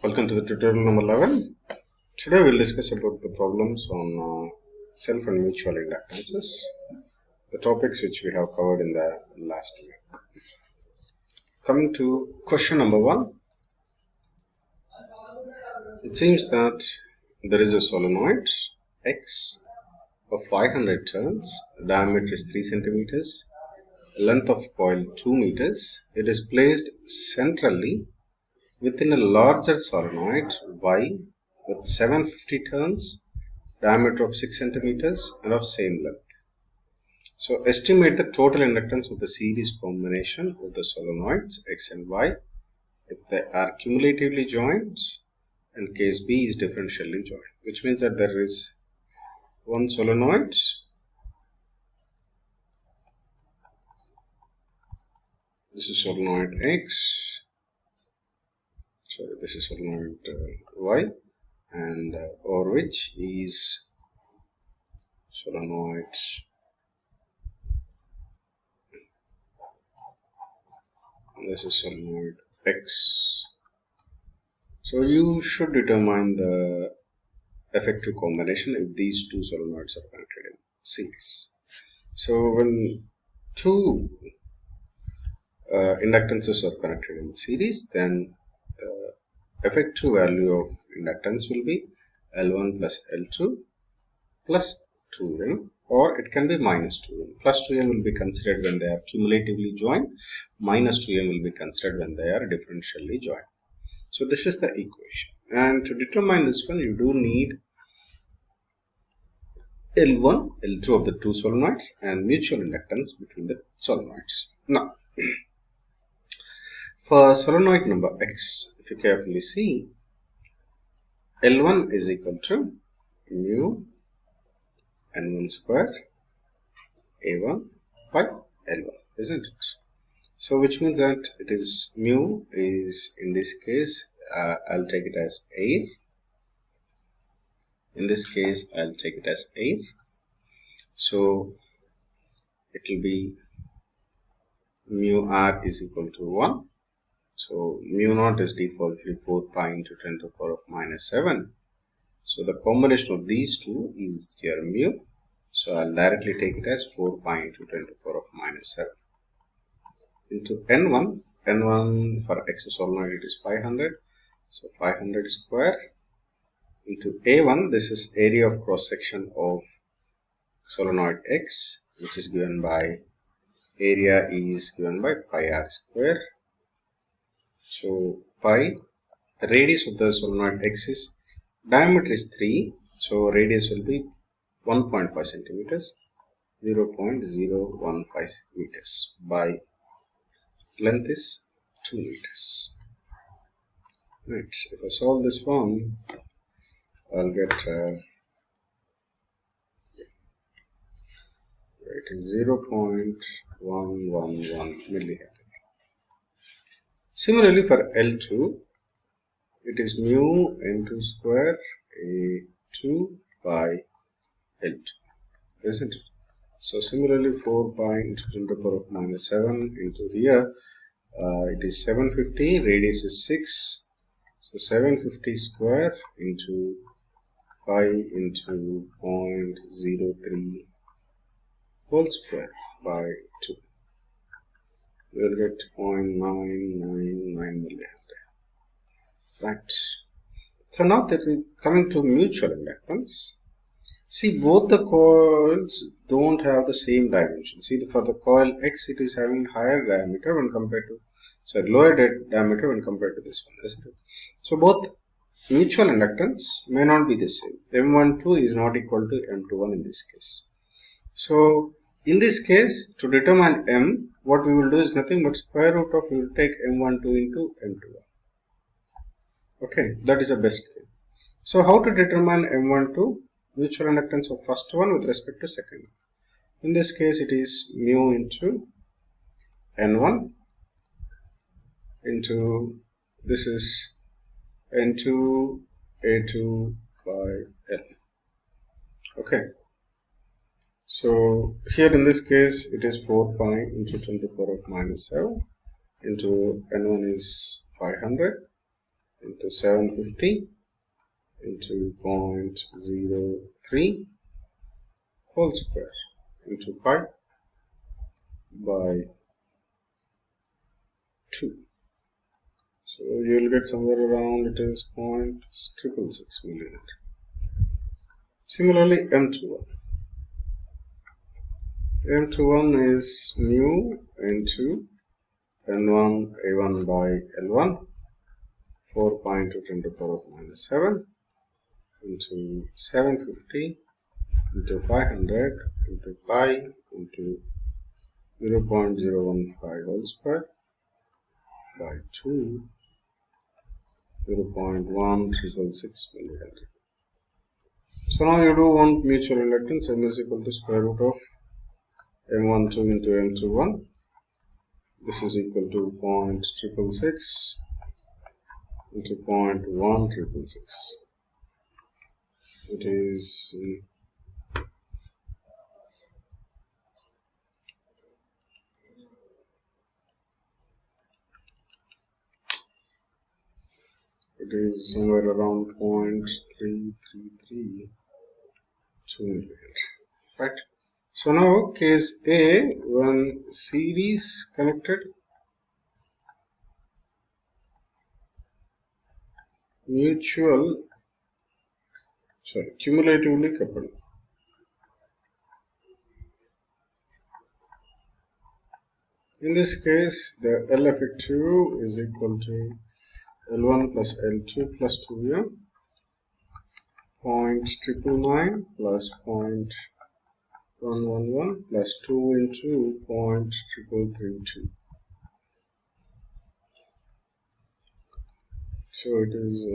Welcome to the tutorial number 11. Today we'll discuss about the problems on self and mutual inductances, the topics which we have covered in the last week. Coming to question number 1, it seems that there is a solenoid X of 500 turns, diameter is 3 centimeters, length of coil 2 meters. It is placed centrally within a larger solenoid Y with 750 turns, diameter of 6 centimeters and of same length. So estimate the total inductance of the series combination of the solenoids X and Y if they are cumulatively joined and case B is differentially joined, which means that there is one solenoid this is solenoid X, sorry, this is solenoid Y, and or which is solenoid this is solenoid X. So you should determine the effective combination if these two solenoids are connected in series. So when two inductances are connected in series, then the effective value of inductance will be L1 plus L2 plus 2M, or it can be minus 2M. Plus 2M will be considered when they are cumulatively joined, minus 2M will be considered when they are differentially joined. So this is the equation, and to determine this one you do need L1, L2 of the two solenoids and mutual inductance between the solenoids. Now for solenoid number X, if you carefully see, L1 is equal to mu N1 square A1 by L1, isn't it? So which means that it is mu is, in this case I'll take it as air. In this case I'll take it as air. So it will be mu r is equal to 1. So mu naught is defaultly 4 pi into 10 to the power of minus 7. So the combination of these two is your mu. So I'll directly take it as 4 pi into 10 to the power of minus 7 into N1. N1 for X solenoid it is 500. So 500 square into A1. This is area of cross section of solenoid X, which is given by area is given by pi r square. So pi, the radius of the solenoid X is, diameter is 3, so radius will be 1.5 centimeters, 0.015 meters, by length is 2 meters. Right, if I solve this one, I'll get it is 0.111 millihenry. Similarly for L2, it is mu N2 square A2 by L2, isn't it? So similarly 4 pi into 10 to the power of minus 7 into here, it is 750, radius is 6, so 750 square into pi into 0.03 whole square by 2. We will get 0.999 millihenry. Right. So now that we're coming to mutual inductance, see both the coils don't have the same dimension. See, for the coil X it is having higher diameter when compared to, lower diameter when compared to this one, isn't it? So both mutual inductance may not be the same. M12 is not equal to M21 in this case. So in this case, to determine M, what we will do is nothing but square root of, we will take M12 into M21. Okay, that is the best thing. So how to determine M12? Mutual inductance of first one with respect to second one. In this case, it is mu into N1 into, this is N2 A2 by L. Okay. So here in this case, it is 4 pi into 10 to the power of minus 7 into N1 is 500 into 750 into 0.03 whole square into pi by 2. So you will get somewhere around it is 0.666 millimeter. Similarly, M21. M21 is mu into N1 A1 by L1, 4.2 10 to the power of minus 7 into 750 into 500 into pi into 0.015 whole square by 2, 0.1366 millihenry. So now you do want mutual inductance. M is equal to square root of M12 into M21. This is equal to 0.666 into 0.1666. It is somewhere around 0.3332 millimeter, right? So now case A, when series connected, cumulatively coupled. In this case, the L effective is equal to L1 plus L2 plus 2M, 0.999 plus 0.111 plus 2 into 0.332. So it is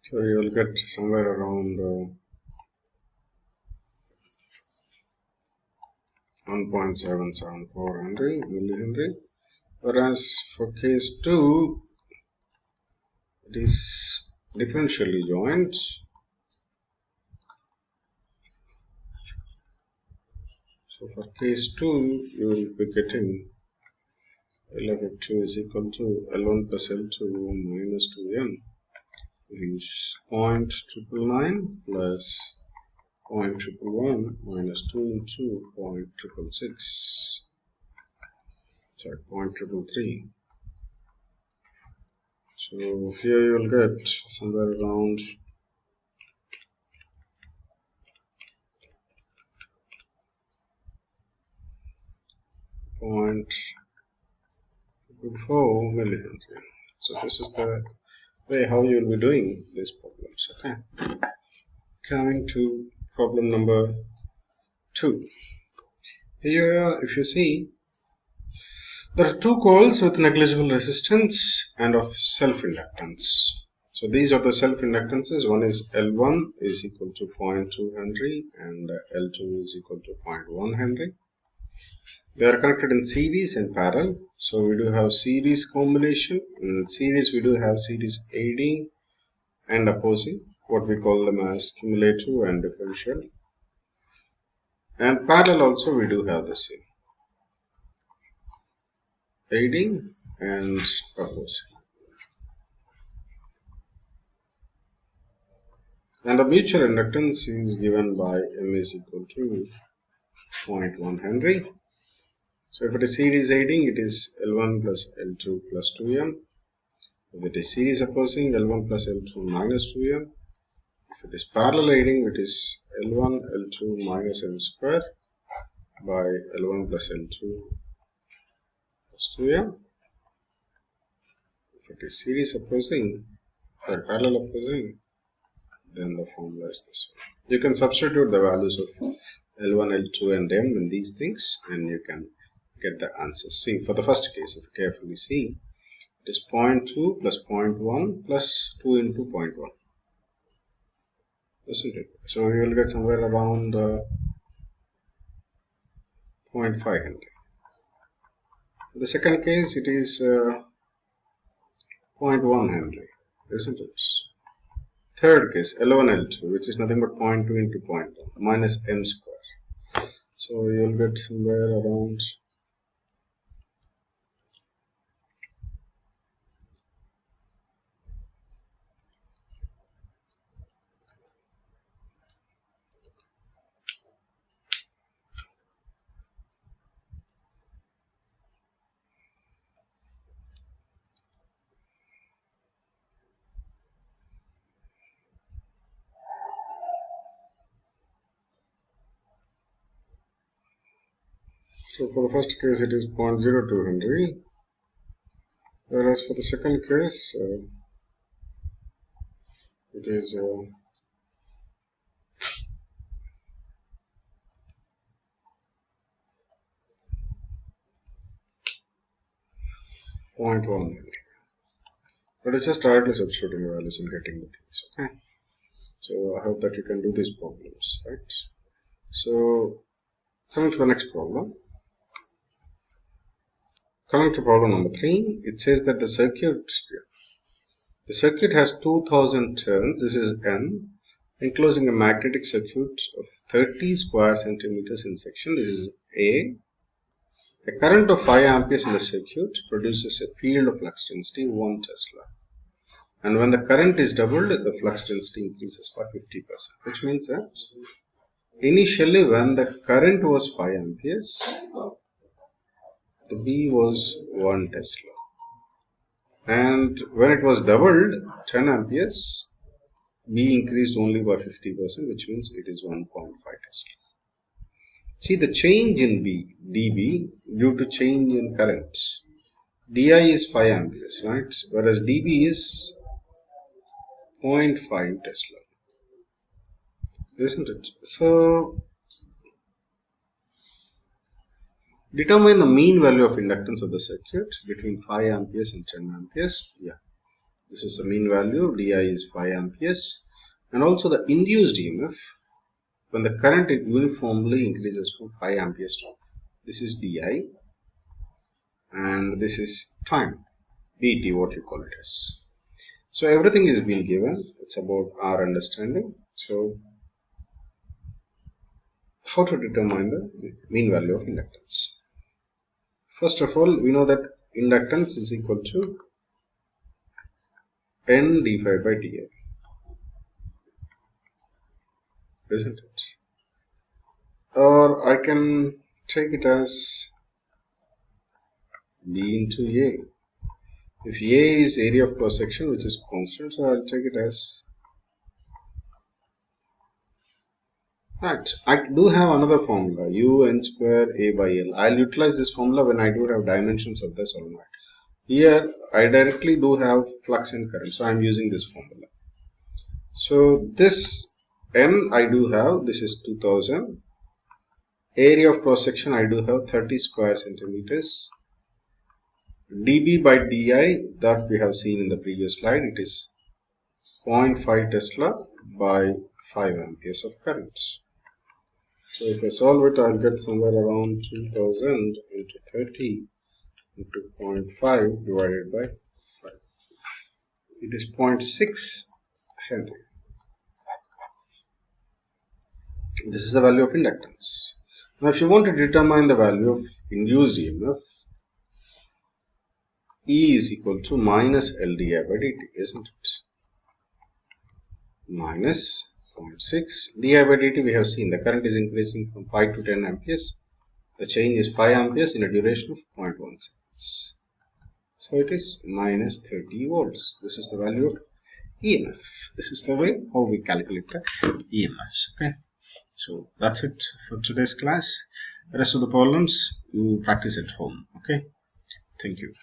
so you will get somewhere around 1.774 millihenry, whereas for case 2 it is differentially joined. So for case 2 you will be getting L of F2 is equal to L1 plus L2 minus 2M is 0.999 plus 0.111 minus 2 into 0.666, sorry, 0.333. So here you will get somewhere around 0.4 millihenry. So this is the way how you will be doing these problems. Okay. Coming to problem number 2. Here, if you see, there are two coils with negligible resistance and of self-inductance. So these are the self-inductances. One is L1 is equal to 0.2 Henry and L2 is equal to 0.1 Henry. They are connected in series and parallel. So we do have series combination. In series we do have series aiding and opposing, what we call them as cumulative and differential. And parallel also we do have the same, aiding and opposing. And the mutual inductance is given by M is equal to 0.1 Henry. So if it is series aiding, it is L1 plus L2 plus 2M. If it is series opposing, L1 plus L2 minus 2M. If it is parallel aiding, it is L1 L2 minus M square by L1 plus L2 equals to M. If it is series opposing or parallel opposing, then the formula is this one. You can substitute the values of L1, L2 and M in these things and you can get the answers. See, for the first case, if you carefully see, it is 0.2 plus 0.1 plus 2 into 0.1. Isn't it? So you will get somewhere around 0.5 Henry. The second case, it is 0.1 Henry, isn't it? Third case, L1, L2, which is nothing but 0.2 into 0.1 minus M square. So you will get somewhere around 'So for the first case it is 0.02 Henry, whereas for the second case it is 0.1 Henry. But it's just directly substituting values and getting the things. Okay. So I hope that you can do these problems, right? So coming to the next problem. Coming to problem number 3, it says that the circuit has 2000 turns, this is N, enclosing a magnetic circuit of 30 square centimeters in section, this is A. A current of 5 amperes in the circuit produces a field of flux density 1 Tesla. And when the current is doubled, the flux density increases by 50%, which means that initially when the current was 5 amperes, the B was 1 Tesla. And when it was doubled, 10 amperes, B increased only by 50%, which means it is 1.5 Tesla. See the change in B, dB, due to change in current. Di is 5 amperes, right? Whereas dB is 0.5 Tesla. Isn't it? So, determine the mean value of inductance of the circuit between 5 amperes and 10 amperes. Yeah, this is the mean value. Di is 5 amperes. And also the induced EMF when the current uniformly increases from 5 amperes to, this is Di. And this is time, dt, what you call it as. So everything is being given. It's about our understanding. So how to determine the mean value of inductance? First of all, we know that inductance is equal to N d5 by di. Isn't it? Or I can take it as B into A. If A is area of cross section, which is constant, so I'll take it as that. I do have another formula, U n square A by L. I'll utilize this formula when I do have dimensions of the solenoid. Here, I directly do have flux and current, so I'm using this formula. So this N I do have, this is 2000. Area of cross section I do have 30 square centimeters. dB by di, that we have seen in the previous slide, it is 0.5 Tesla by 5 amperes of current. So if I solve it, I'll get somewhere around 2000 into 30 into 0.5 divided by 5. It is 0.6 Henry. This is the value of inductance. Now if you want to determine the value of induced EMF, E is equal to minus L di by dt, isn't it? Minus 0.6 di by dt, we have seen the current is increasing from 5 to 10 amperes. The change is 5 amperes in a duration of 0.1 seconds. So it is minus 30 volts. This is the value of EMF. This is the way how we calculate the EMFs. Okay. So that's it for today's class. The rest of the problems you practice at home. Okay. Thank you.